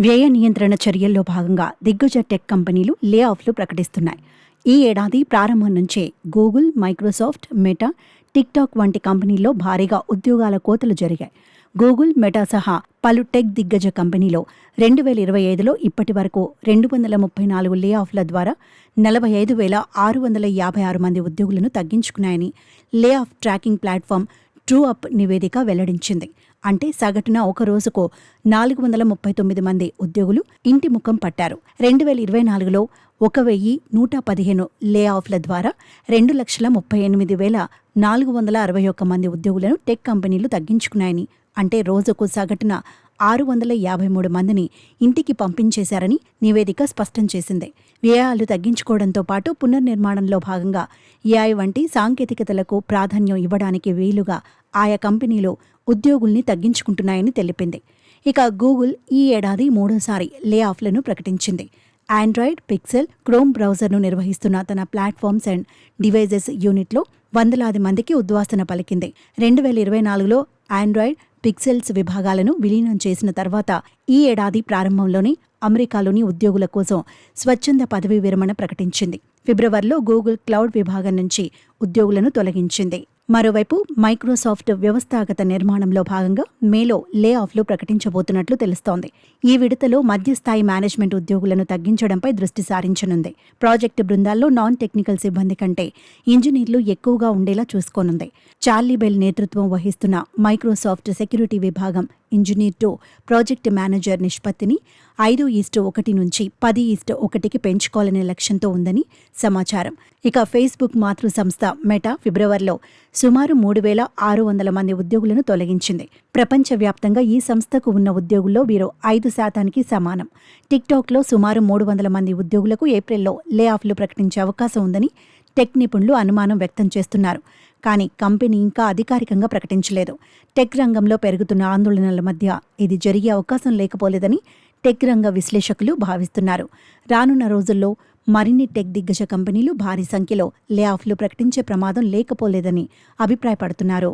వ్యయ నియంత్రణ చర్యల్లో భాగంగా దిగ్గజ టెక్ కంపెనీలు లే ఆఫ్లు ప్రకటిస్తున్నాయి. ఈ ఏడాది ప్రారంభం నుంచే గూగుల్, మైక్రోసాఫ్ట్, మెటా, టిక్టాక్ వంటి కంపెనీల్లో భారీగా ఉద్యోగాల కోతలు జరిగాయి. గూగుల్, మెటా సహా పలు టెక్ దిగ్గజ కంపెనీలో 2025లో ఇప్పటి వరకు 234 లే ఆఫ్ల ద్వారా 45,656 మంది ఉద్యోగులను తగ్గించుకున్నాయని lay off tracking platform true-up నివేదిక వెల్లడించింది. అంటే సగటున ఒక రోజుకు 439 మంది ఉద్యోగులు ఇంటి ముఖం పట్టారు. 2024లో 1,115 లే ఆఫ్ల ద్వారా 2,38,461 మంది ఉద్యోగులను టెక్ కంపెనీలు తగ్గించుకున్నాయని, అంటే రోజుకు సగటున 653 మందిని ఇంటికి పంపించేశారని నివేదిక స్పష్టం చేసింది. వ్యయాలు తగ్గించుకోవడంతో పాటు పునర్నిర్మాణంలో భాగంగా ఏఐ వంటి సాంకేతికతలకు ప్రాధాన్యం ఇవ్వడానికి వీలుగా ఆయా కంపెనీలు ఉద్యోగుల్ని తగ్గించుకుంటున్నాయని తెలిపింది. ఇక గూగుల్ ఈ ఏడాది మూడోసారి లే ఆఫ్లను ప్రకటించింది. ఆండ్రాయిడ్, పిక్సెల్, క్రోమ్ బ్రౌజర్ను నిర్వహిస్తున్న తన ప్లాట్ఫామ్స్ అండ్ డివైజెస్ యూనిట్లో వందలాది మందికి ఉద్వాసన పలికింది. 2024లో ఆండ్రాయిడ్, పిక్సెల్స్ విభాగాలను విలీనం చేసిన తర్వాత ఈ ఏడాది ప్రారంభంలోనే అమెరికాలోని ఉద్యోగుల కోసం స్వచ్ఛంద పదవీ విరమణ ప్రకటించింది. ఫిబ్రవరిలో గూగుల్ క్లౌడ్ విభాగం నుంచి ఉద్యోగులను తొలగించింది. మరోవైపు మైక్రోసాఫ్ట్ వ్యవస్థాగత నిర్మాణంలో భాగంగా మేలో లే ఆఫ్లు ప్రకటించబోతున్నట్లు తెలుస్తోంది. ఈ విడతలో మధ్యస్థాయి మేనేజ్మెంట్ ఉద్యోగులను తగ్గించడంపై దృష్టి సారించనుంది. ప్రాజెక్టు బృందాల్లో నాన్ టెక్నికల్ సిబ్బంది కంటే ఇంజనీర్లు ఎక్కువగా ఉండేలా చూసుకోనుంది. చార్లీ బెల్ నేతృత్వం వహిస్తున్న మైక్రోసాఫ్ట్ సెక్యూరిటీ విభాగం ఇంజనీర్ టు ప్రాజెక్ట్ మేనేజర్ నిష్పత్తిని 5:1 నుంచి 10:1కి పెంచుకోవాలనే లక్ష్యంతో ఉందని సమాచారం. ఇక ఫేస్బుక్ మాతృ సంస్థ మెటా ఫిబ్రవరిలో సుమారు 3,600 మంది ఉద్యోగులను తొలగించింది. ప్రపంచవ్యాప్తంగా ఈ సంస్థకు ఉన్న ఉద్యోగుల్లో వీరు 5% సమానం. టిక్టాక్లో సుమారు 300 మంది ఉద్యోగులకు ఏప్రిల్లో లే ఆఫ్లు ప్రకటించే అవకాశం ఉందని టెక్ నిపుణులు అనుమానం వ్యక్తం చేస్తున్నారు. కానీ కంపెనీ ఇంకా అధికారికంగా ప్రకటించలేదు. టెక్ రంగంలో పెరుగుతున్న ఆందోళనల మధ్య ఇది జరిగే అవకాశం లేకపోలేదని టెక్ రంగ విశ్లేషకులు భావిస్తున్నారు. రానున్న రోజుల్లో మరిన్ని టెక్ దిగ్గజ కంపెనీలు భారీ సంఖ్యలో లే ఆఫ్లు ప్రకటించే ప్రమాదం లేకపోలేదని అభిప్రాయపడుతున్నారు.